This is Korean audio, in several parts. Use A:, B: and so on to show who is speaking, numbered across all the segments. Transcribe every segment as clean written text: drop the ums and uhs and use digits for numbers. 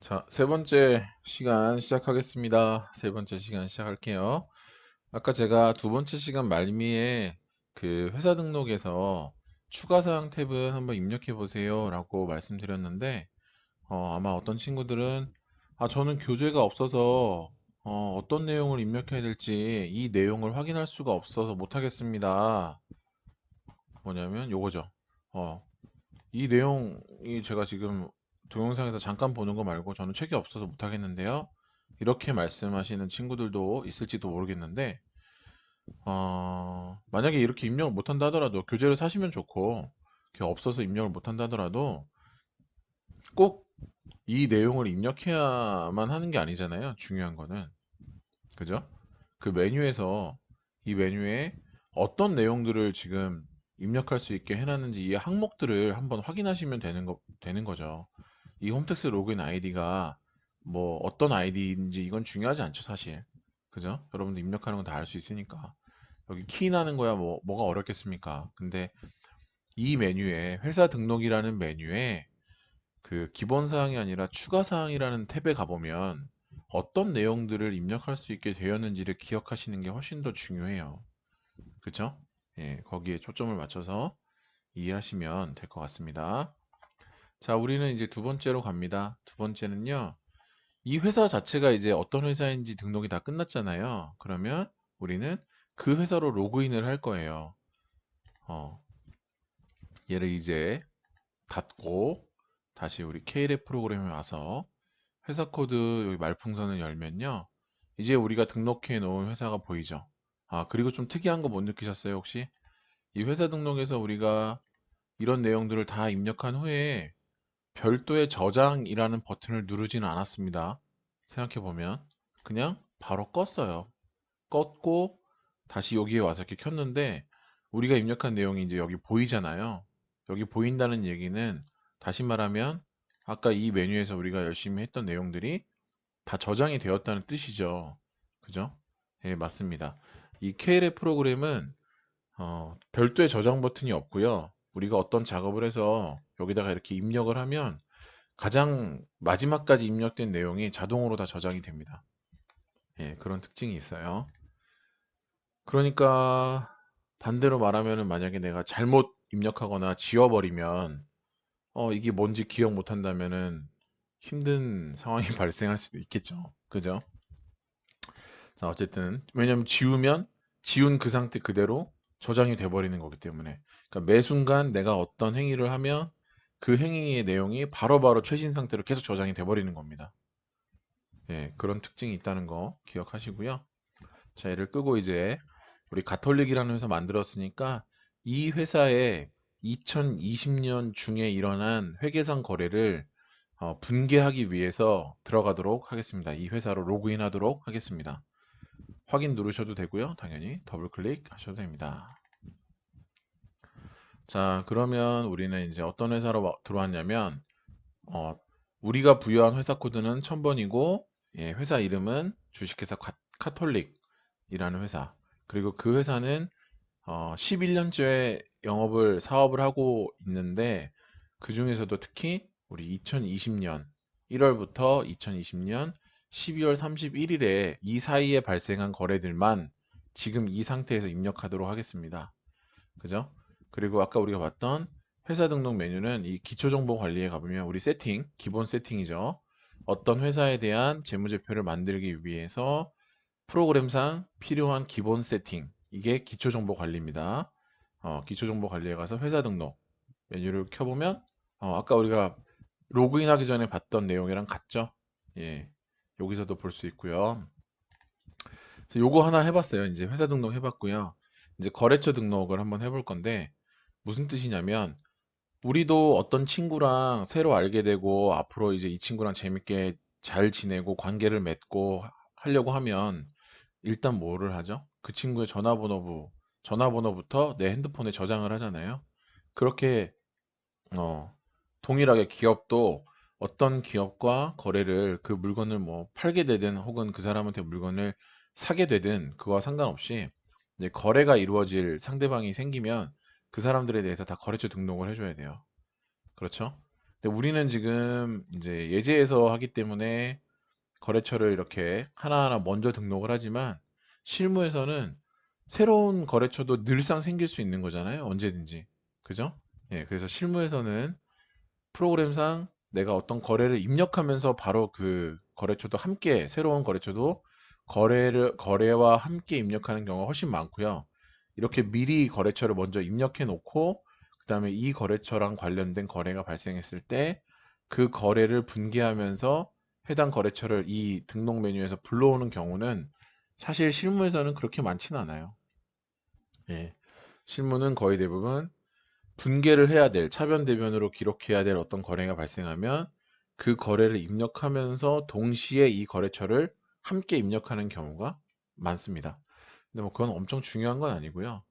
A: 자, 세 번째 시간 시작하겠습니다. 세 번째 시간 시작할게요. 아까 제가 두 번째 시간 말미에 그 회사 등록에서 추가사항 탭을 한번 입력해 보세요 라고 말씀드렸는데, 아마 어떤 친구들은 저는 교재가 없어서 어떤 내용을 입력해야 될지 이 내용을 확인할 수가 없어서 못하겠습니다. 뭐냐면 요거죠. 어, 이 내용이 제가 지금 동영상에서 잠깐 보는 거 말고 저는 책이 없어서 못 하겠는데요. 이렇게 말씀하시는 친구들도 있을지도 모르겠는데, 만약에 이렇게 입력을 못 한다 하더라도 교재를 사시면 좋고, 그게 없어서 입력을 못 한다 하더라도 꼭 이 내용을 입력해야만 하는 게 아니잖아요. 중요한 거는. 그죠? 그 메뉴에서 이 메뉴에 어떤 내용들을 지금 입력할 수 있게 해놨는지 이 항목들을 한번 확인하시면 되는 거죠. 이 홈택스 로그인 아이디가 뭐 어떤 아이디인지 이건 중요하지 않죠, 사실. 그죠? 여러분들 입력하는 건 다 알 수 있으니까. 여기 키 나는 거야 뭐가 어렵겠습니까? 근데 이 메뉴에 회사 등록이라는 메뉴에 그 기본 사항이 아니라 추가 사항이라는 탭에 가보면 어떤 내용들을 입력할 수 있게 되었는지를 기억하시는 게 훨씬 더 중요해요. 그쵸? 예, 거기에 초점을 맞춰서 이해하시면 될 것 같습니다. 자, 우리는 이제 두 번째로 갑니다. 두 번째는요, 이 회사 자체가 이제 어떤 회사인지 등록이 다 끝났잖아요. 그러면 우리는 그 회사로 로그인을 할 거예요. 어, 얘를 이제 닫고 다시 우리 KLF 프로그램에 와서 회사 코드 여기 말풍선을 열면요. 이제 우리가 등록해 놓은 회사가 보이죠. 그리고 좀 특이한 거 못 느끼셨어요, 혹시? 이 회사 등록에서 우리가 이런 내용들을 다 입력한 후에 별도의 저장이라는 버튼을 누르지는 않았습니다. 생각해 보면 그냥 바로 껐어요. 껐고 다시 여기에 와서 이렇게 켰는데 우리가 입력한 내용이 이제 여기 보이잖아요. 여기 보인다는 얘기는 다시 말하면 아까 이 메뉴에서 우리가 열심히 했던 내용들이 다 저장이 되었다는 뜻이죠. 그죠? 예, 맞습니다. 이 KLF 프로그램은 별도의 저장 버튼이 없고요. 우리가 어떤 작업을 해서 여기다가 이렇게 입력을 하면 가장 마지막까지 입력된 내용이 자동으로 다 저장이 됩니다. 예, 그런 특징이 있어요. 그러니까 반대로 말하면은 만약에 내가 잘못 입력하거나 지워버리면 이게 뭔지 기억 못 한다면은 힘든 상황이 발생할 수도 있겠죠. 그죠? 자, 어쨌든 왜냐면 지우면 지운 그 상태 그대로 저장이 돼 버리는 거기 때문에 그러니까 매 순간 내가 어떤 행위를 하면 그 행위의 내용이 바로바로 최신 상태로 계속 저장이 돼 버리는 겁니다. 예, 그런 특징이 있다는 거 기억하시고요. 자, 얘를 끄고 이제 우리 가톨릭이라는 회사 만들었으니까 이 회사의 2020년 중에 일어난 회계상 거래를 분개하기 위해서 들어가도록 하겠습니다. 이 회사로 로그인 하도록 하겠습니다. 확인 누르셔도 되고요. 당연히 더블 클릭 하셔도 됩니다. 자, 그러면 우리는 이제 어떤 회사로 들어왔냐면 어, 우리가 부여한 회사 코드는 1000번이고 회사 이름은 주식회사 카톨릭이라는 회사. 그리고 그 회사는 11년째 사업을 하고 있는데 그 중에서도 특히 우리 2020년 1월부터 2020년 12월 31일에 이 사이에 발생한 거래들만 지금 이 상태에서 입력하도록 하겠습니다. 그죠? 그리고 아까 우리가 봤던 회사 등록 메뉴는 이 기초정보 관리에 가보면 우리 기본 세팅이죠. 어떤 회사에 대한 재무제표를 만들기 위해서 프로그램상 필요한 기본 세팅. 이게 기초정보 관리입니다. 기초정보 관리에 가서 회사 등록 메뉴를 켜보면 아까 우리가 로그인하기 전에 봤던 내용이랑 같죠? 예, 여기서도 볼 수 있고요. 그래서 요거 하나 해봤어요. 이제 회사 등록 해봤고요. 이제 거래처 등록을 한번 해볼 건데 무슨 뜻이냐면 우리도 어떤 친구랑 새로 알게 되고 앞으로 이제 이 친구랑 재밌게 잘 지내고 관계를 맺고 하려고 하면 일단 뭐를 하죠? 그 친구의 전화번호부터 내 핸드폰에 저장을 하잖아요. 그렇게 어, 동일하게 기업도 어떤 기업과 거래를 그 물건을 뭐 팔게 되든 혹은 그 사람한테 물건을 사게 되든 그와 상관없이 이제 거래가 이루어질 상대방이 생기면 그 사람들에 대해서 다 거래처 등록을 해줘야 돼요. 그렇죠? 근데 우리는 지금 이제 예제에서 하기 때문에 거래처를 이렇게 하나하나 먼저 등록을 하지만 실무에서는 새로운 거래처도 늘상 생길 수 있는 거잖아요. 언제든지. 그죠? 예, 그래서 실무에서는 프로그램상 내가 어떤 거래를 입력하면서 바로 그 거래처도 함께 새로운 거래처도 거래와 함께 입력하는 경우가 훨씬 많고요. 이렇게 미리 거래처를 먼저 입력해 놓고 그다음에 이 거래처랑 관련된 거래가 발생했을 때 그 거래를 분기하면서 해당 거래처를 이 등록 메뉴에서 불러오는 경우는 사실 실무에서는 그렇게 많지는 않아요. 예. 실무는 거의 대부분 분개를 해야 될 차변 대변으로 기록해야 될 어떤 거래가 발생하면 그 거래를 입력하면서 동시에 이 거래처를 함께 입력하는 경우가 많습니다. 근데 뭐 그건 엄청 중요한 건 아니고요.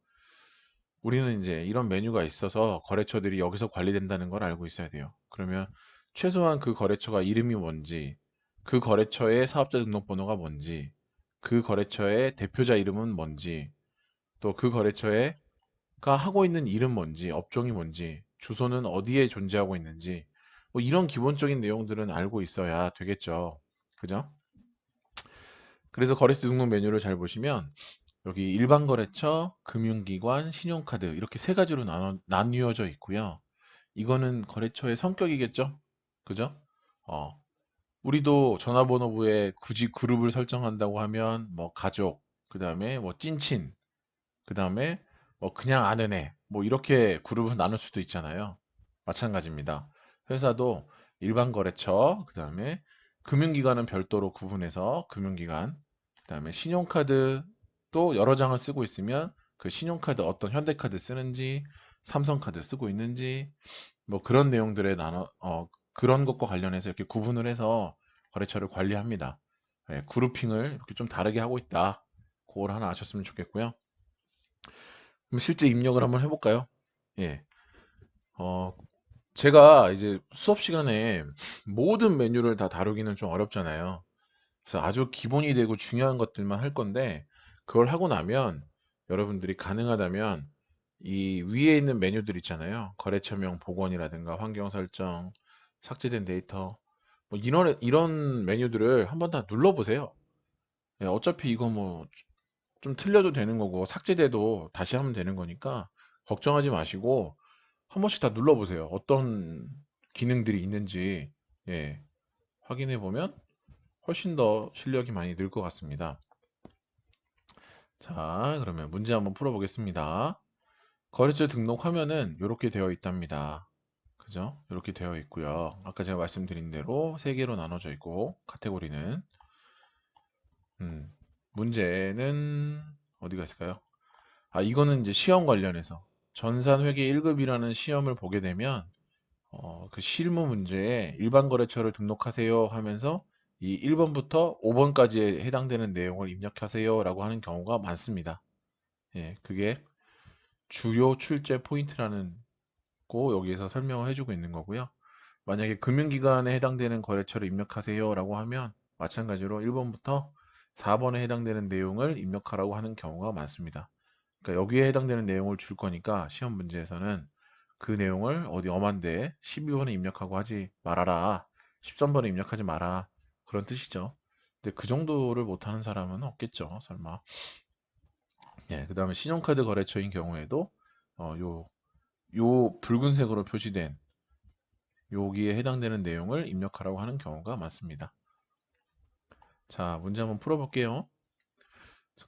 A: 우리는 이제 이런 메뉴가 있어서 거래처들이 여기서 관리된다는 걸 알고 있어야 돼요. 그러면 최소한 그 거래처가 이름이 뭔지, 그 거래처의 사업자 등록번호가 뭔지, 그 거래처의 대표자 이름은 뭔지, 또 그 거래처의 가 하고 있는 일은 뭔지, 업종이 뭔지, 주소는 어디에 존재하고 있는지, 뭐 이런 기본적인 내용들은 알고 있어야 되겠죠. 그죠? 그래서 거래처 등록 메뉴를 잘 보시면 여기 일반 거래처, 금융기관, 신용카드 이렇게 세 가지로 나뉘어져 있고요. 이거는 거래처의 성격이겠죠? 그죠? 어, 우리도 전화번호부에 굳이 그룹을 설정한다고 하면 뭐 가족, 그 다음에 뭐 찐친, 그 다음에 뭐 그냥 아는 애, 뭐 이렇게 그룹을 나눌 수도 있잖아요. 마찬가지입니다. 회사도 일반 거래처, 그 다음에 금융기관은 별도로 구분해서 금융기관, 그 다음에 신용카드 또 여러 장을 쓰고 있으면 그 신용카드 어떤 현대카드 쓰는지, 삼성카드 쓰고 있는지, 뭐 그런 내용들에 그런 것과 관련해서 이렇게 구분을 해서 거래처를 관리합니다. 예, 그룹핑을 이렇게 좀 다르게 하고 있다. 그걸 하나 아셨으면 좋겠고요. 그럼 실제 입력을 한번 해볼까요? 예. 어, 제가 이제 수업 시간에 모든 메뉴를 다 다루기는 좀 어렵잖아요. 그래서 아주 기본이 되고 중요한 것들만 할 건데, 그걸 하고 나면 여러분들이 가능하다면 이 위에 있는 메뉴들 있잖아요. 거래처명 복원이라든가 환경 설정, 삭제된 데이터, 뭐 이런 메뉴들을 한번 다 눌러보세요. 예, 어차피 이거 뭐 좀 틀려도 되는 거고 삭제돼도 다시 하면 되는 거니까 걱정하지 마시고 한 번씩 다 눌러보세요. 어떤 기능들이 있는지 예, 확인해 보면 훨씬 더 실력이 많이 늘 것 같습니다. 자, 그러면 문제 한번 풀어보겠습니다. 거래처 등록하면은 이렇게 되어 있답니다. 그죠? 이렇게 되어 있고요. 아까 제가 말씀드린 대로 세 개로 나눠져 있고 카테고리는 음, 문제는 어디가 있을까요? 아, 이거는 이제 시험 관련해서 전산회계 1급이라는 시험을 보게 되면 그 실무 문제에 일반 거래처를 등록하세요 하면서 이 1번부터 5번까지에 해당되는 내용을 입력하세요라고 하는 경우가 많습니다. 예, 그게 주요 출제 포인트라는 거 여기에서 설명을 해주고 있는 거고요. 만약에 금융기관에 해당되는 거래처를 입력하세요라고 하면 마찬가지로 1번부터 4번에 해당되는 내용을 입력하라고 하는 경우가 많습니다. 그러니까 여기에 해당되는 내용을 줄 거니까 시험 문제에서는 그 내용을 어디 엄한데 12번에 입력하고 하지 말아라. 13번에 입력하지 마라. 그런 뜻이죠. 근데 그 정도를 못하는 사람은 없겠죠. 설마. 예, 그 다음에 신용카드 거래처인 경우에도 요 붉은색으로 표시된 여기에 해당되는 내용을 입력하라고 하는 경우가 많습니다. 자, 문제 한번 풀어볼게요.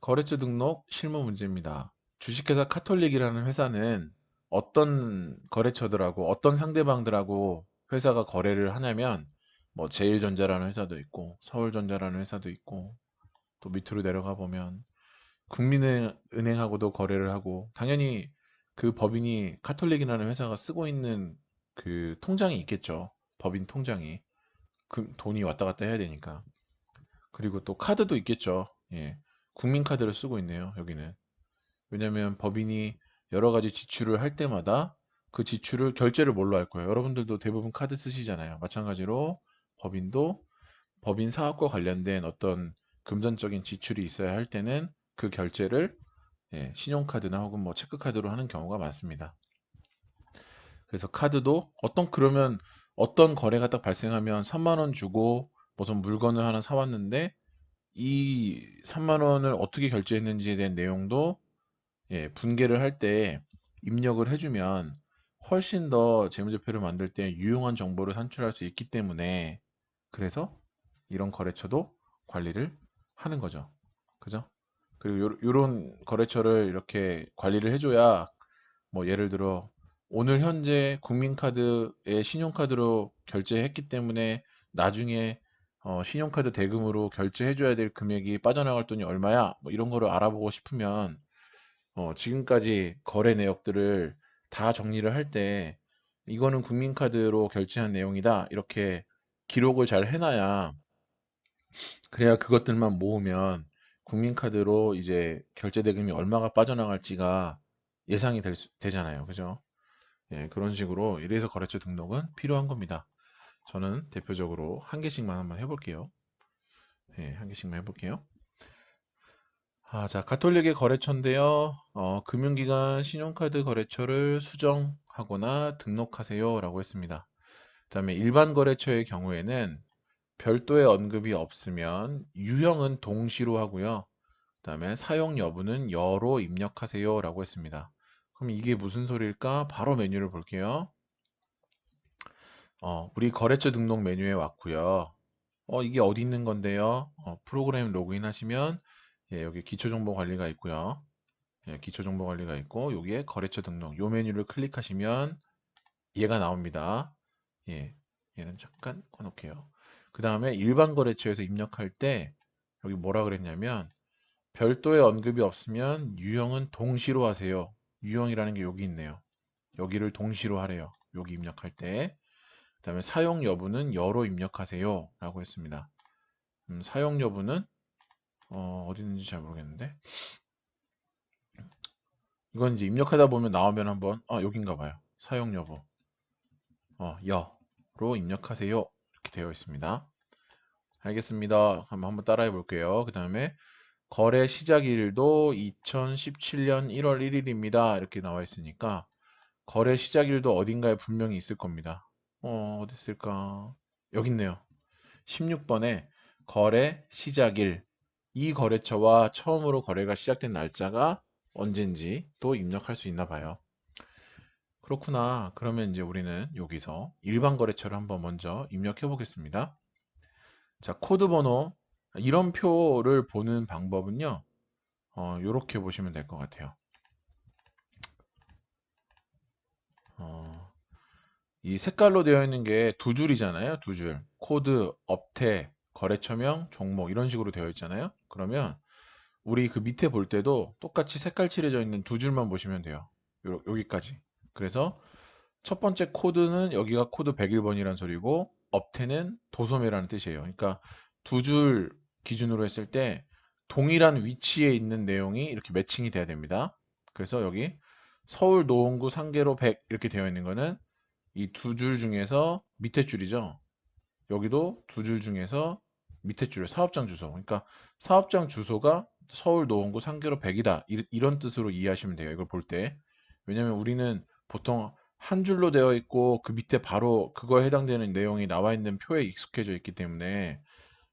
A: 거래처 등록 실무 문제입니다. 주식회사 카톨릭이라는 회사는 어떤 거래처들하고 어떤 상대방들하고 회사가 거래를 하냐면 뭐 제일전자라는 회사도 있고 서울전자라는 회사도 있고 또 밑으로 내려가 보면 국민은행하고도 거래를 하고 당연히 그 법인이 카톨릭이라는 회사가 쓰고 있는 그 통장이 있겠죠. 법인 통장이. 그 돈이 왔다 갔다 해야 되니까. 그리고 또 카드도 있겠죠. 예. 국민카드를 쓰고 있네요, 여기는. 왜냐면 법인이 여러 가지 지출을 할 때마다 그 지출을 결제를 뭘로 할 거예요? 여러분들도 대부분 카드 쓰시잖아요. 마찬가지로 법인도 법인 사업과 관련된 어떤 금전적인 지출이 있어야 할 때는 그 결제를 예, 신용카드나 혹은 뭐 체크카드로 하는 경우가 많습니다. 그래서 카드도 그러면 어떤 거래가 딱 발생하면 3만 원 주고 무슨 물건을 하나 사왔는데 이 3만 원을 어떻게 결제했는지에 대한 내용도 예, 분개를 할 때 입력을 해주면 훨씬 더 재무제표를 만들 때 유용한 정보를 산출할 수 있기 때문에 그래서 이런 거래처도 관리를 하는 거죠. 그죠? 그리고 요런 거래처를 이렇게 관리를 해줘야 뭐 예를 들어 오늘 현재 국민카드에 신용카드로 결제했기 때문에 나중에 신용카드 대금으로 결제해줘야 될 금액이 빠져나갈 돈이 얼마야? 뭐 이런 거를 알아보고 싶으면 지금까지 거래 내역들을 다 정리를 할 때 이거는 국민카드로 결제한 내용이다. 이렇게 기록을 잘 해놔야 그래야 그것들만 모으면 국민카드로 이제 결제 대금이 얼마가 빠져나갈지가 예상이 되잖아요. 그죠? 예, 그런 식으로 이래서 거래처 등록은 필요한 겁니다. 저는 대표적으로 한 개씩만 한번 해볼게요. 예, 한 개씩만 해볼게요. 자, 가톨릭의 거래처인데요. 금융기관 신용카드 거래처를 수정하거나 등록하세요 라고 했습니다. 그 다음에 일반 거래처의 경우에는 별도의 언급이 없으면 유형은 동시로 하고요. 그 다음에 사용 여부는 여로 입력하세요 라고 했습니다. 그럼 이게 무슨 소리일까? 바로 메뉴를 볼게요. 우리 거래처 등록 메뉴에 왔고요. 이게 어디 있는 건데요? 프로그램 로그인 하시면 예, 여기 기초정보 관리가 있고요. 예, 기초정보 관리가 있고 여기에 거래처 등록 요 메뉴를 클릭하시면 얘가 나옵니다. 예, 얘는 잠깐 꺼놓을게요. 그 다음에 일반 거래처에서 입력할 때 여기 뭐라 그랬냐면 별도의 언급이 없으면 유형은 동시로 하세요. 유형이라는 게 여기 있네요. 여기를 동시로 하래요. 여기 입력할 때. 그 다음에 사용 여부는 여로 입력하세요 라고 했습니다. 사용 여부는 어디 있는지 잘 모르겠는데 이건 이제 입력하다 보면 나오면 한번 여긴가 봐요. 사용 여부 여로 입력하세요 이렇게 되어 있습니다. 알겠습니다. 한번 따라해 볼게요. 그 다음에 거래 시작일도 2017년 1월 1일입니다. 이렇게 나와 있으니까 거래 시작일도 어딘가에 분명히 있을 겁니다. 어디 있을까? 여기 있네요. 16번에 거래 시작일 이 거래처와 처음으로 거래가 시작된 날짜가 언젠지 또 입력할 수 있나 봐요. 그렇구나. 그러면 이제 우리는 여기서 일반 거래처를 한번 먼저 입력해 보겠습니다. 자, 코드 번호. 이런 표를 보는 방법은요. 이렇게 보시면 될 것 같아요. 어, 이 색깔로 되어 있는 게 두 줄이잖아요. 두 줄. 코드, 업태, 거래처명, 종목 이런 식으로 되어 있잖아요. 그러면 우리 그 밑에 볼 때도 똑같이 색깔 칠해져 있는 두 줄만 보시면 돼요. 여기까지. 그래서 첫 번째 코드는 여기가 코드 101번이란 소리고 업태는 도소매라는 뜻이에요. 그러니까 두 줄 기준으로 했을 때 동일한 위치에 있는 내용이 이렇게 매칭이 돼야 됩니다. 그래서 여기 서울 노원구 상계로 100 이렇게 되어 있는 거는 이 두 줄 중에서 밑에 줄이죠. 여기도 두 줄 중에서 밑에 줄에 사업장 주소. 그러니까 사업장 주소가 서울 노원구 상계로 100이다. 이런 뜻으로 이해하시면 돼요. 이걸 볼 때. 왜냐면 우리는 보통 한 줄로 되어 있고 그 밑에 바로 그거에 해당되는 내용이 나와 있는 표에 익숙해져 있기 때문에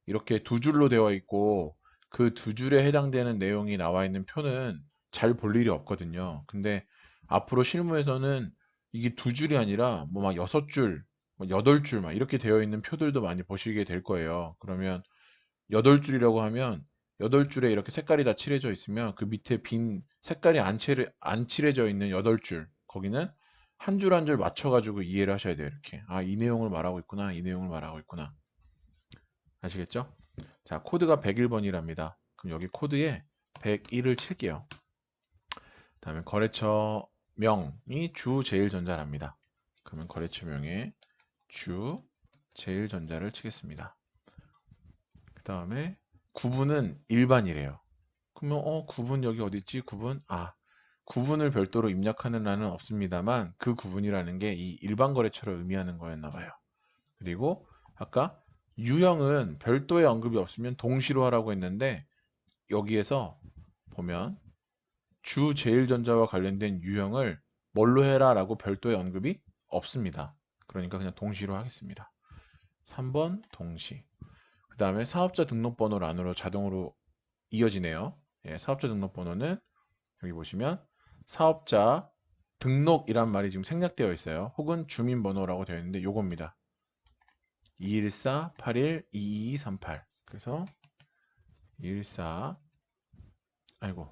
A: 이렇게 두 줄로 되어 있고 그 두 줄에 해당되는 내용이 나와 있는 표는 잘 볼 일이 없거든요. 근데 앞으로 실무에서는 이게 두 줄이 아니라 뭐 막 여섯 줄, 뭐 여덟 줄 막 이렇게 되어 있는 표들도 많이 보시게 될 거예요. 그러면 여덟 줄이라고 하면 여덟 줄에 이렇게 색깔이 다 칠해져 있으면 그 밑에 빈 색깔이 안 칠해져 있는 여덟 줄 거기는 한 줄 한 줄 맞춰가지고 이해를 하셔야 돼요. 이렇게 이 내용을 말하고 있구나, 이 내용을 말하고 있구나. 아시겠죠? 자, 코드가 101번이랍니다. 그럼 여기 코드에 101을 칠게요. 다음에 거래처 명이 주제일전자랍니다. 그러면 거래처명에 주제일전자를 치겠습니다. 그 다음에 구분은 일반이래요. 그러면 구분 여기 어디 있지? 구분 구분을 별도로 입력하는 란은 없습니다만 그 구분이라는 게 이 일반 거래처를 의미하는 거였나 봐요. 그리고 아까 유형은 별도의 언급이 없으면 동시로 하라고 했는데 여기에서 보면 주제일전자와 관련된 유형을 뭘로 해라 라고 별도의 언급이 없습니다. 그러니까 그냥 동시로 하겠습니다. 3번 동시. 그 다음에 사업자 등록번호를 안으로 자동으로 이어지네요. 예, 사업자 등록번호는 여기 보시면 사업자 등록이란 말이 지금 생략되어 있어요. 혹은 주민번호라고 되어 있는데 요겁니다. 214-81-2238. 그래서 214 아이고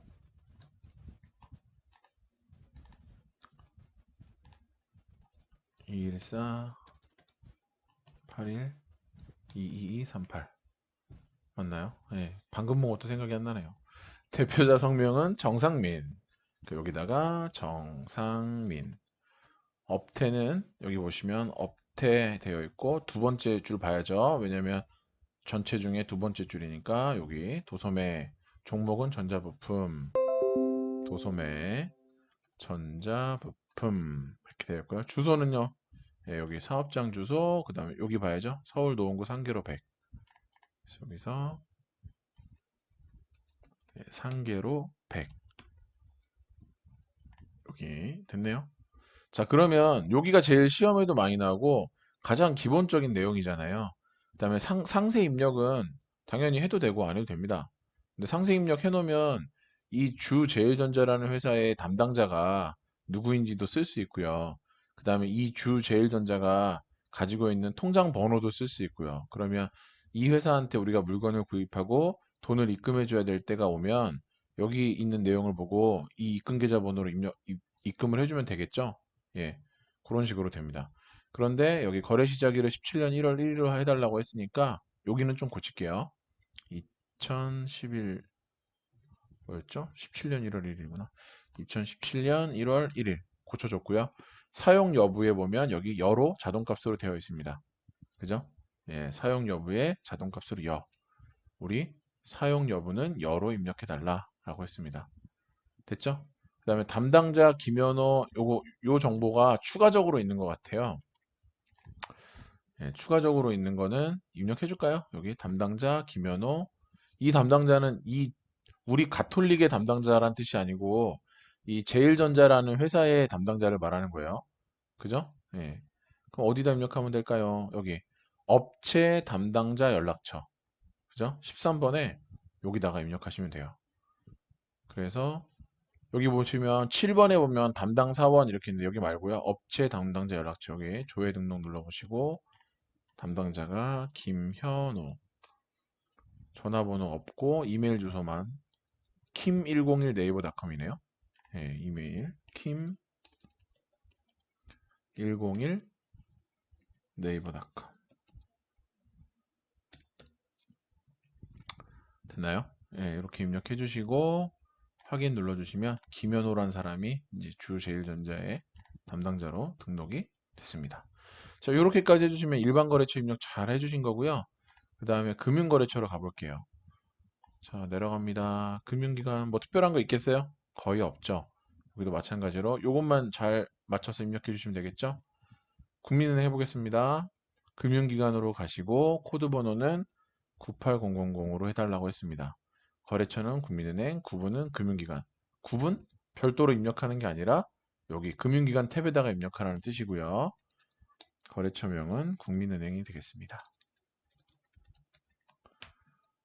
A: 214-81-2238 맞나요? 네, 방금 본 것도 생각이 안 나네요. 대표자 성명은 정상민. 여기다가 정상민. 업태는 여기 보시면 업태 되어 있고 두 번째 줄 봐야죠. 왜냐면 전체 중에 두 번째 줄이니까 여기 도소매 종목은 전자부품, 도소매 전자부품 이렇게 되어 있고요. 주소는요. 예, 여기 사업장 주소, 그 다음에 여기 봐야죠. 서울 노원구 상계로 100. 여기서 예, 상계로 100. 여기 됐네요. 자, 그러면 여기가 제일 시험에도 많이 나오고 가장 기본적인 내용이잖아요. 그다음에 상세 입력은 당연히 해도 되고 안 해도 됩니다. 근데 상세 입력 해놓으면 이 주제일전자라는 회사의 담당자가 누구인지도 쓸 수 있고요. 그다음에 이 주제일전자가 가지고 있는 통장 번호도 쓸 수 있고요. 그러면 이 회사한테 우리가 물건을 구입하고 돈을 입금해 줘야 될 때가 오면 여기 있는 내용을 보고 이 입금 계좌 번호로 입금을 해주면 되겠죠? 예, 그런 식으로 됩니다. 그런데 여기 거래 시작일을 17년 1월 1일로 해달라고 했으니까 여기는 좀 고칠게요. 2011 뭐였죠? 17년 1월 1일이구나. 2017년 1월 1일 고쳐줬고요. 사용 여부에 보면 여기 여로 자동값으로 되어 있습니다. 그죠? 예, 사용 여부에 자동값으로 여. 우리 사용 여부는 여로 입력해 달라라고 했습니다. 됐죠? 그 다음에 담당자 김현호 요 정보가 추가적으로 있는 것 같아요. 예, 추가적으로 있는 거는 입력해 줄까요? 여기 담당자 김현호. 이 담당자는 우리 가톨릭의 담당자란 뜻이 아니고 이 제일전자라는 회사의 담당자를 말하는 거예요. 그죠? 예. 그럼 어디다 입력하면 될까요? 여기 업체 담당자 연락처. 그죠? 13번에 여기다가 입력하시면 돼요. 그래서 여기 보시면 7번에 보면 담당 사원 이렇게 있는데 여기 말고요. 업체 담당자 연락처 여기 조회 등록 눌러보시고 담당자가 김현우 전화번호 없고 이메일 주소만 kim101 네이버닷컴이네요. 네, 이메일 kim101 네이버닷컴 됐나요? 네, 이렇게 입력해 주시고 확인 눌러주시면 김현우란 사람이 이제 주제일전자의 담당자로 등록이 됐습니다. 자, 이렇게까지 해주시면 일반 거래처 입력 잘 해주신 거고요. 그 다음에 금융거래처로 가볼게요. 자, 내려갑니다. 금융기관 뭐 특별한 거 있겠어요? 거의 없죠. 여기도 마찬가지로 요것만 잘 맞춰서 입력해 주시면 되겠죠? 국민은행 해보겠습니다. 금융기관으로 가시고 코드 번호는 98000으로 해달라고 했습니다. 거래처는 국민은행, 구분은 금융기관. 구분? 별도로 입력하는 게 아니라 여기 금융기관 탭에다가 입력하라는 뜻이고요. 거래처명은 국민은행이 되겠습니다.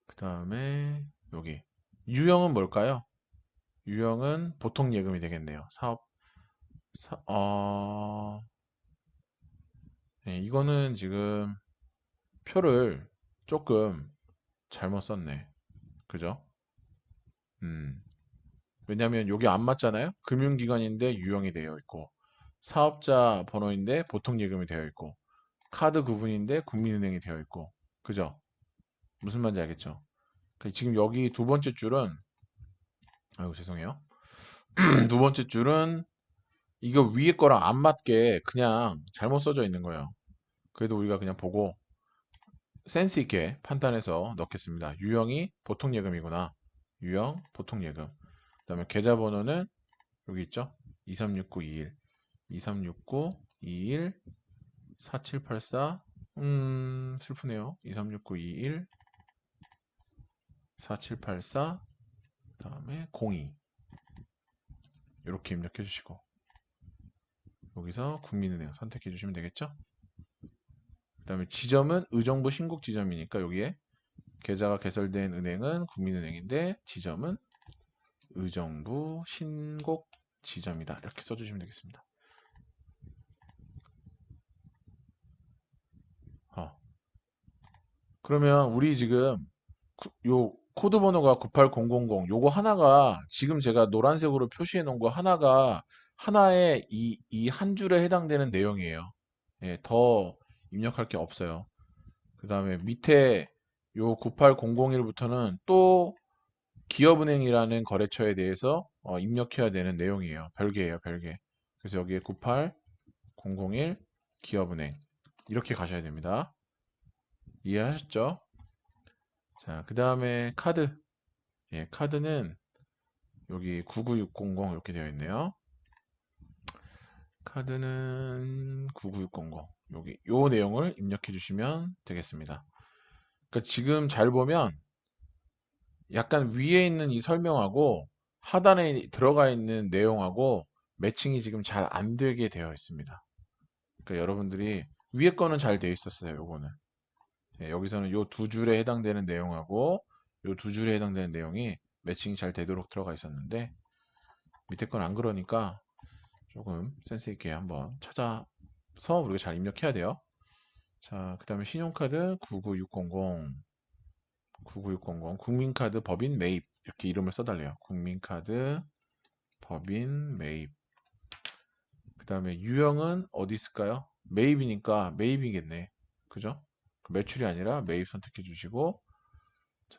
A: 그 다음에 여기 유형은 뭘까요? 유형은 보통 예금이 되겠네요. 사- 어, 네, 이거는 지금 표를 조금 잘못 썼네. 그죠? 음, 왜냐면 여기 안 맞잖아요? 금융기관인데 유형이 되어 있고, 사업자 번호인데 보통 예금이 되어 있고, 카드 구분인데 국민은행이 되어 있고, 그죠? 무슨 말인지 알겠죠? 지금 여기 두 번째 줄은, 아이고, 죄송해요. 두 번째 줄은 이거 위에 거랑 안 맞게 그냥 잘못 써져 있는 거예요. 그래도 우리가 그냥 보고 센스 있게 판단해서 넣겠습니다. 유형이 보통 예금이구나. 유형 보통 예금. 그다음에 계좌번호는 여기 있죠. 236921 236921 4784 슬프네요. 236921 4784 그다음에 02 이렇게 입력해 주시고 여기서 국민은행 선택해 주시면 되겠죠. 그다음에 지점은 의정부 신곡 지점이니까 여기에 계좌가 개설된 은행은 국민은행인데 지점은 의정부 신곡 지점이다. 이렇게 써주시면 되겠습니다. 어. 그러면 우리 지금 요 코드 번호가 98000 요거 하나가 지금 제가 노란색으로 표시해 놓은 거 하나가 하나에 이 한 줄에 해당되는 내용이에요. 예, 더 입력할 게 없어요. 그 다음에 밑에 요 98001부터는 또 기업은행이라는 거래처에 대해서 입력해야 되는 내용이에요. 별개예요, 별개. 그래서 여기에 98001 기업은행 이렇게 가셔야 됩니다. 이해하셨죠? 자, 그 다음에 카드. 예, 카드는 여기 99600 이렇게 되어 있네요. 카드는 99600 여기 요 내용을 입력해 주시면 되겠습니다. 그러니까 지금 잘 보면 약간 위에 있는 이 설명하고 하단에 들어가 있는 내용하고 매칭이 지금 잘 안 되게 되어 있습니다. 그러니까 여러분들이 위에 거는 잘 되어 있었어요. 요거는 여기서는 요 두 줄에 해당되는 내용하고 요 두 줄에 해당되는 내용이 매칭이 잘 되도록 들어가 있었는데 밑에 건 안 그러니까 조금 센스 있게 한번 찾아서 우리가 잘 입력해야 돼요. 자, 그 다음에 신용카드 99600 국민카드 법인 매입 이렇게 이름을 써달래요. 국민카드 법인 매입. 그 다음에 유형은 어디 있을까요? 매입이니까 매입이겠네. 그죠? 매출이 아니라 매입 선택해 주시고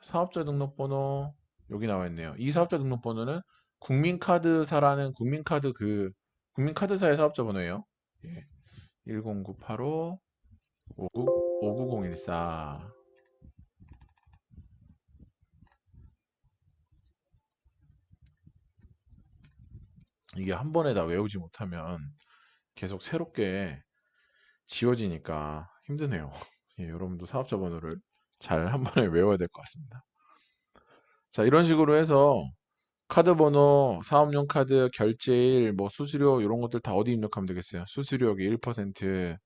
A: 사업자 등록번호 여기 나와 있네요. 이 사업자 등록번호는 국민카드사라는 국민카드사의 사업자 번호예요. 예. 1098호 59014 이게 한 번에 다 외우지 못하면 계속 새롭게 지워지니까 힘드네요. 예, 여러분도 사업자 번호를 잘 한 번에 외워야 될 것 같습니다. 자, 이런 식으로 해서 카드 번호, 사업용 카드, 결제일, 뭐 수수료 이런 것들 다 어디 입력하면 되겠어요? 수수료 여기 1%,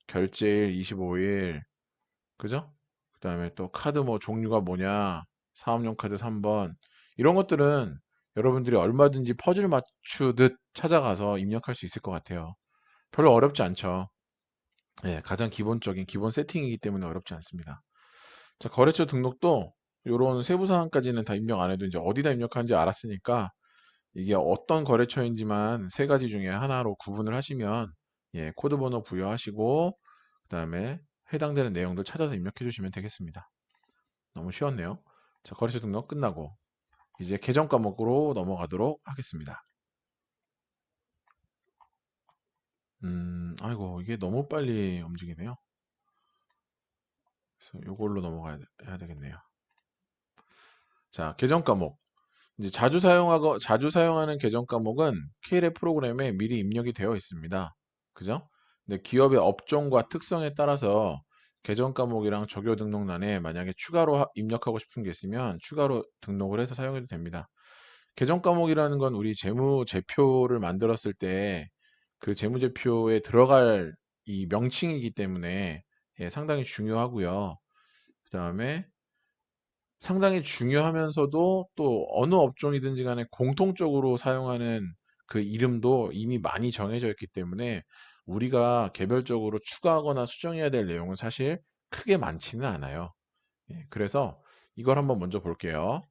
A: 결제일 25일, 그죠? 그 다음에 또 카드 뭐 종류가 뭐냐, 사업용 카드 3번 이런 것들은 여러분들이 얼마든지 퍼즐 맞추듯 찾아가서 입력할 수 있을 것 같아요. 별로 어렵지 않죠. 예, 가장 기본적인 기본 세팅이기 때문에 어렵지 않습니다. 자, 거래처 등록도 이런 세부 사항까지는 다 입력 안 해도 이제 어디다 입력하는지 알았으니까 이게 어떤 거래처인지만 세 가지 중에 하나로 구분을 하시면 예, 코드 번호 부여하시고 그다음에 해당되는 내용들 찾아서 입력해 주시면 되겠습니다. 너무 쉬웠네요. 자, 거래처 등록 끝나고 이제 계정 과목으로 넘어가도록 하겠습니다. 아이고 이게 너무 빨리 움직이네요. 그래서 이걸로 넘어가야 해야 되겠네요. 자, 계정 과목. 이제 자주 사용하는 계정 과목은 KLF 프로그램에 미리 입력이 되어 있습니다. 그죠? 근데 기업의 업종과 특성에 따라서 계정 과목이랑 적요 등록란에 만약에 추가로 입력하고 싶은 게 있으면 추가로 등록을 해서 사용해도 됩니다. 계정 과목이라는 건 우리 재무제표를 만들었을 때 그 재무제표에 들어갈 이 명칭이기 때문에 예, 상당히 중요하고요. 그 다음에 상당히 중요하면서도 또 어느 업종이든지 간에 공통적으로 사용하는 그 이름도 이미 많이 정해져 있기 때문에 우리가 개별적으로 추가하거나 수정해야 될 내용은 사실 크게 많지는 않아요. 예, 그래서 이걸 한번 먼저 볼게요.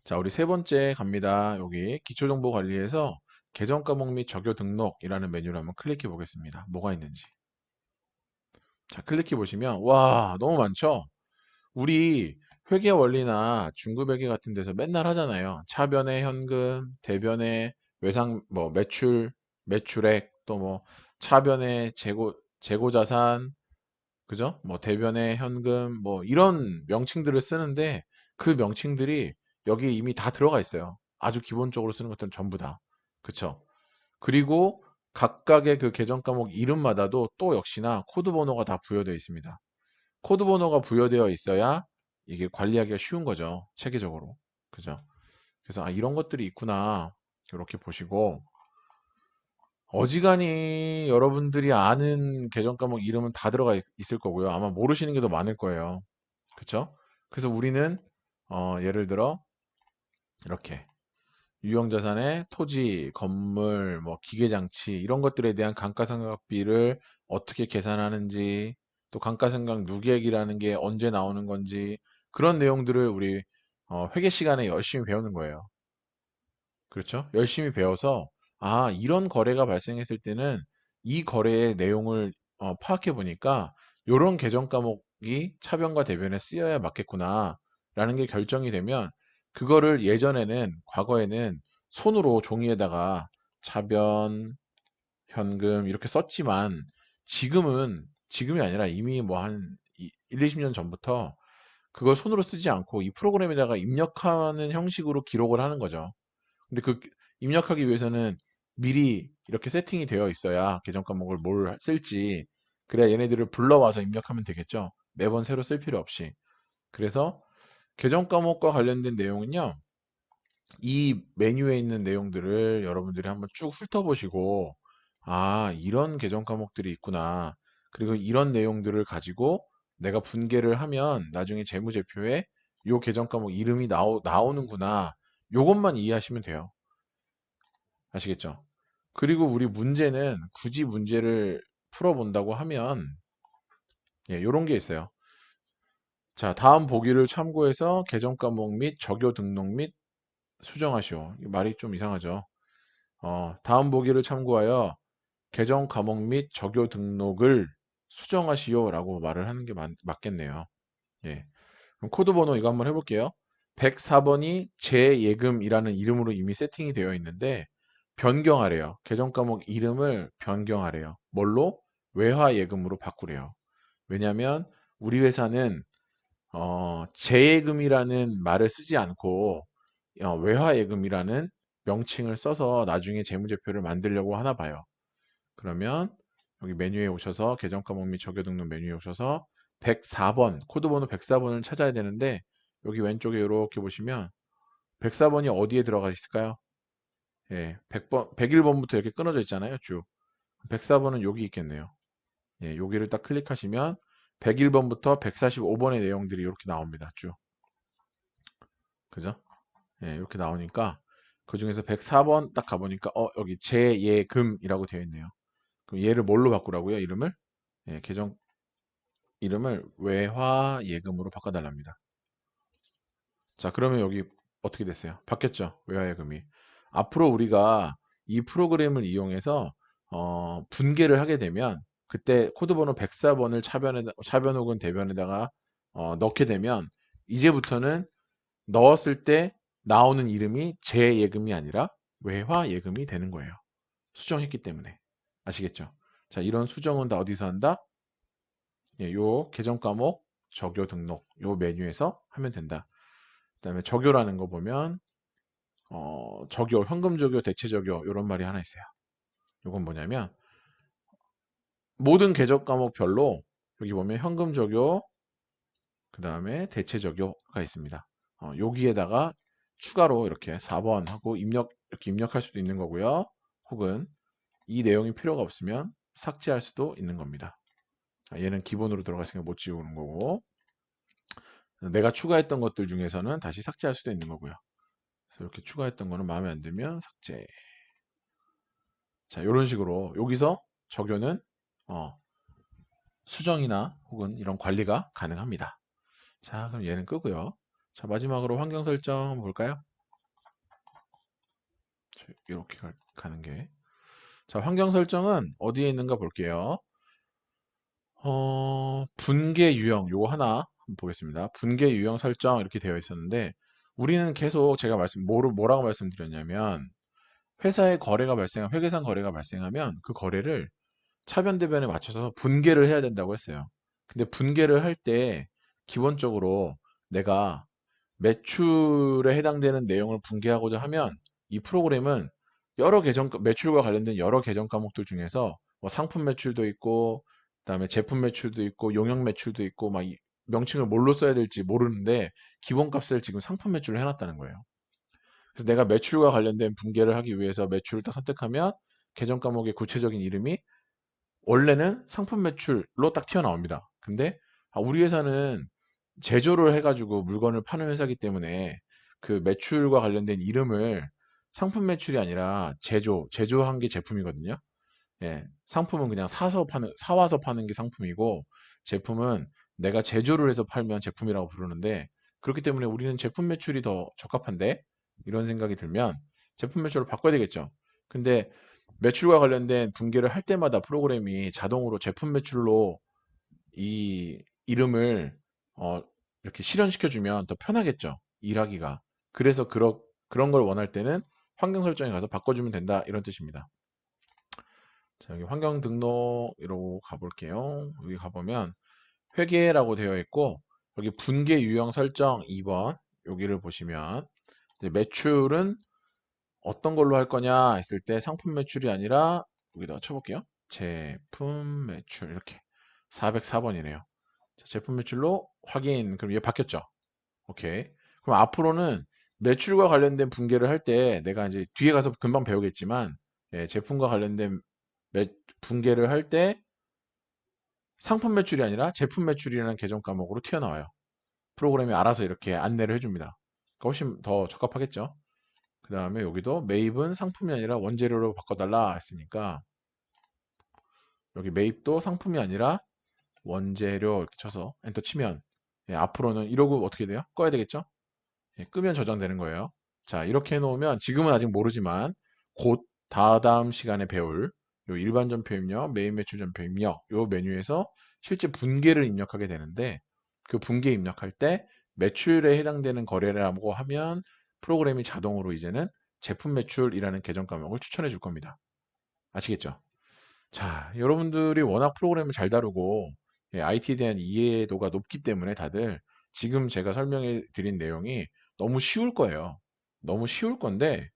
A: 자, 우리 세 번째 갑니다. 여기 기초정보관리에서 계정 과목 및 적요 등록이라는 메뉴를 한번 클릭해 보겠습니다. 뭐가 있는지. 자, 클릭해 보시면 와, 너무 많죠? 우리 회계 원리나 중급회계 같은 데서 맨날 하잖아요. 차변의 현금, 대변의 외상 뭐 매출액 또 뭐 차변의 재고 자산, 그죠? 뭐 대변의 현금 뭐 이런 명칭들을 쓰는데 그 명칭들이 여기 이미 다 들어가 있어요. 아주 기본적으로 쓰는 것들은 전부 다. 그쵸? 그리고 각각의 그 계정 과목 이름마다도 또 역시나 코드 번호가 다 부여되어 있습니다. 코드 번호가 부여되어 있어야 이게 관리하기가 쉬운 거죠. 체계적으로. 그죠? 그래서 아, 이런 것들이 있구나. 이렇게 보시고 어지간히 여러분들이 아는 계정 과목 이름은 다 들어가 있을 거고요. 아마 모르시는 게 더 많을 거예요. 그쵸? 그래서 우리는 예를 들어 이렇게 유형자산의 토지, 건물, 뭐 기계장치 이런 것들에 대한 감가상각비를 어떻게 계산하는지, 또 감가상각 누계액이라는 게 언제 나오는 건지 그런 내용들을 우리 회계 시간에 열심히 배우는 거예요. 그렇죠? 열심히 배워서 아, 이런 거래가 발생했을 때는 이 거래의 내용을 파악해 보니까 이런 계정 과목이 차변과 대변에 쓰여야 맞겠구나 라는 게 결정이 되면 그거를 예전에는 과거에는 손으로 종이에다가 차변, 현금 이렇게 썼지만 지금이 아니라 이미 뭐 한 1, 20년 전부터 그걸 손으로 쓰지 않고 이 프로그램에다가 입력하는 형식으로 기록을 하는 거죠. 근데 그 입력하기 위해서는 미리 이렇게 세팅이 되어 있어야 계정 과목을 뭘 쓸지 그래야 얘네들을 불러와서 입력하면 되겠죠. 매번 새로 쓸 필요 없이. 그래서 계정 과목과 관련된 내용은요. 이 메뉴에 있는 내용들을 여러분들이 한번 쭉 훑어보시고 아, 이런 계정 과목들이 있구나. 그리고 이런 내용들을 가지고 내가 분개를 하면 나중에 재무제표에 요 계정 과목 이름이 나오는구나. 요것만 이해하시면 돼요. 아시겠죠? 그리고 우리 문제는 굳이 문제를 풀어본다고 하면 예, 요런 게 있어요. 자, 다음 보기를 참고해서 계정 과목 및 적요 등록 및 수정하시오. 말이 좀 이상하죠. 다음 보기를 참고하여 계정 과목 및 적요 등록을 수정하시오라고 말을 하는 게 맞겠네요. 예. 그럼 코드 번호 이거 한번 해볼게요. 104번이 재예금이라는 이름으로 이미 세팅이 되어 있는데 변경하래요. 계정 과목 이름을 변경하래요. 뭘로? 외화예금으로 바꾸래요. 왜냐하면 우리 회사는 재예금이라는 말을 쓰지 않고 외화예금이라는 명칭을 써서 나중에 재무제표를 만들려고 하나 봐요. 그러면 여기 메뉴에 오셔서 계정 과목 및 적요 등록 메뉴에 오셔서 104번 코드 번호 104번을 찾아야 되는데 여기 왼쪽에 이렇게 보시면 104번이 어디에 들어가 있을까요? 예, 100번, 101번부터 이렇게 끊어져 있잖아요. 쭉. 104번은 여기 있겠네요. 예, 여기를 딱 클릭하시면 101번부터 145번의 내용들이 이렇게 나옵니다. 쭉. 그죠? 예, 이렇게 나오니까 그 중에서 104번 딱 가보니까 여기 재예금이라고 되어 있네요. 그럼 얘를 뭘로 바꾸라고요? 이름을? 예, 계정 이름을 외화예금으로 바꿔달랍니다. 자, 그러면 여기 어떻게 됐어요? 바뀌었죠? 외화예금이. 앞으로 우리가 이 프로그램을 이용해서 분개를 하게 되면 그때 코드 번호 104번을 차변 혹은 대변에다가 넣게 되면 이제부터는 넣었을 때 나오는 이름이 재예금이 아니라 외화예금이 되는 거예요. 수정했기 때문에. 아시겠죠? 자, 이런 수정은 다 어디서 한다? 예, 요 계정 과목 적요 등록 요 메뉴에서 하면 된다. 그다음에 적요라는 거 보면 적요, 현금 적요, 대체 적요 이런 말이 하나 있어요. 이건 뭐냐면 모든 계정 과목별로 여기 보면 현금 적요, 그다음에 대체 적요가 있습니다. 여기에다가 추가로 이렇게 4번 하고 이렇게 입력할 수도 있는 거고요. 혹은 이 내용이 필요가 없으면 삭제할 수도 있는 겁니다. 얘는 기본으로 들어갔으니까 못 지우는 거고 내가 추가했던 것들 중에서는 다시 삭제할 수도 있는 거고요. 그래서 이렇게 추가했던 거는 마음에 안 들면 삭제. 자, 이런 식으로 여기서 적용은 어, 수정이나 혹은 이런 관리가 가능합니다. 자, 그럼 얘는 끄고요. 자, 마지막으로 환경 설정 한번 볼까요? 이렇게 가는 게. 자, 환경 설정은 어디에 있는가 볼게요. 분계 유형 요거 하나 한번 보겠습니다. 분계 유형 설정 이렇게 되어 있었는데 우리는 계속 제가 뭐라고 말씀드렸냐면 회사의 거래가 회계상 거래가 발생하면 그 거래를 차변 대변에 맞춰서 분개를 해야 된다고 했어요. 근데 분개를 할 때 기본적으로 내가 매출에 해당되는 내용을 분개하고자 하면 이 프로그램은 매출과 관련된 여러 계정 과목들 중에서 뭐 상품 매출도 있고 그다음에 제품 매출도 있고 용역 매출도 있고 막 명칭을 뭘로 써야 될지 모르는데 기본값을 지금 상품 매출을 해놨다는 거예요. 그래서 내가 매출과 관련된 분개를 하기 위해서 매출을 딱 선택하면 계정 과목의 구체적인 이름이 원래는 상품 매출로 딱 튀어나옵니다. 근데 우리 회사는 제조를 해가지고 물건을 파는 회사이기 때문에 그 매출과 관련된 이름을 상품 매출이 아니라 제조한 게 제품이거든요. 예, 상품은 그냥 사와서 파는 게 상품이고, 제품은 내가 제조를 해서 팔면 제품이라고 부르는데, 그렇기 때문에 우리는 제품 매출이 더 적합한데, 이런 생각이 들면 제품 매출을 바꿔야 되겠죠. 근데 매출과 관련된 분계를 할 때마다 프로그램이 자동으로 제품 매출로 이 이름을 이렇게 실현시켜주면 더 편하겠죠. 일하기가. 그래서 그런 걸 원할 때는 환경 설정에 가서 바꿔주면 된다. 이런 뜻입니다. 자, 여기 환경 등록으로 가볼게요. 여기 가보면 회계라고 되어 있고, 여기 분계 유형 설정 2번 여기를 보시면 이제 매출은 어떤 걸로 할 거냐 했을 때 상품 매출이 아니라 여기다 쳐볼게요. 제품 매출 이렇게 404번이네요. 제품 매출로 확인. 그럼 얘 바뀌었죠? 오케이. 그럼 앞으로는 매출과 관련된 분계를 할 때 내가 이제 뒤에 가서 금방 배우겠지만, 예, 제품과 관련된 분계를 할 때 상품 매출이 아니라 제품 매출이라는 계정 과목으로 튀어나와요. 프로그램이 알아서 이렇게 안내를 해줍니다. 그러니까 훨씬 더 적합하겠죠. 그 다음에 여기도 매입은 상품이 아니라 원재료로 바꿔달라 했으니까, 여기 매입도 상품이 아니라 원재료 이렇게 쳐서 엔터 치면, 예, 앞으로는 이러고 어떻게 돼요? 꺼야 되겠죠? 예, 끄면 저장되는 거예요. 자, 이렇게 해놓으면 지금은 아직 모르지만 곧 다다음 시간에 배울 요 일반 전표 입력, 메인 매출 전표 입력 요 메뉴에서 실제 분계를 입력하게 되는데, 그 분계 입력할 때 매출에 해당되는 거래라고 하면 프로그램이 자동으로 이제는 제품 매출이라는 계정 과목을 추천해 줄 겁니다. 아시겠죠? 자, 여러분들이 워낙 프로그램을 잘 다루고 IT에 대한 이해도가 높기 때문에 다들 지금 제가 설명해 드린 내용이 너무 쉬울 거예요. 너무 쉬울 건데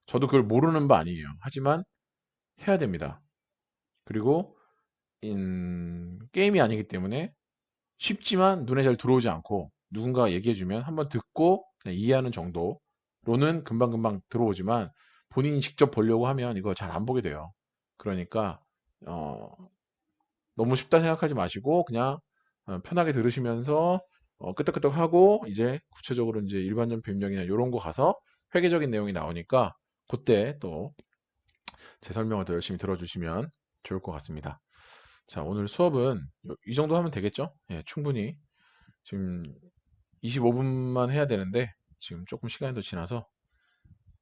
A: 저도 그걸 모르는 바 아니에요. 하지만 해야 됩니다. 그리고 게임이 아니기 때문에 쉽지만 눈에 잘 들어오지 않고, 누군가가 얘기해주면 한번 듣고 그냥 이해하는 정도로는 금방금방 들어오지만, 본인이 직접 보려고 하면 이거 잘 안 보게 돼요. 그러니까 어, 너무 쉽다 생각하지 마시고 그냥 편하게 들으시면서 끄떡끄떡하고, 이제 구체적으로 이제 일반전 변경이나 이런 거 가서 회계적인 내용이 나오니까 그때 또 제 설명을 더 열심히 들어주시면 좋을 것 같습니다. 자, 오늘 수업은 이 정도 하면 되겠죠? 예, 충분히 지금 25분만 해야 되는데 지금 조금 시간이 더 지나서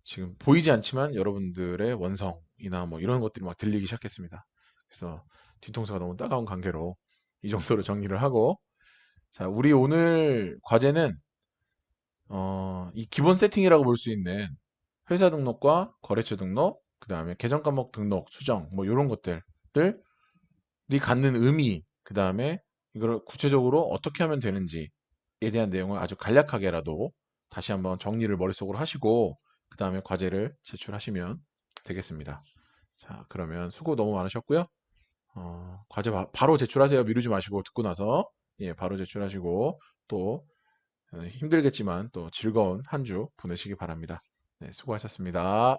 A: 지금 보이지 않지만 여러분들의 원성이나 뭐 이런 것들이 막 들리기 시작했습니다. 그래서 뒤통수가 너무 따가운 관계로 이 정도로 정리를 하고, 자, 우리 오늘 과제는 이 기본 세팅이라고 볼 수 있는 회사 등록과 거래처 등록, 그 다음에 계정 과목 등록, 수정, 뭐 이런 것들을 갖는 의미, 그 다음에 이걸 구체적으로 어떻게 하면 되는지에 대한 내용을 아주 간략하게라도 다시 한번 정리를 머릿속으로 하시고 그 다음에 과제를 제출하시면 되겠습니다. 자, 그러면 수고 너무 많으셨고요. 과제 바로 제출하세요. 미루지 마시고 듣고 나서, 예, 바로 제출하시고 또 힘들겠지만 또 즐거운 한 주 보내시기 바랍니다. 네, 수고하셨습니다.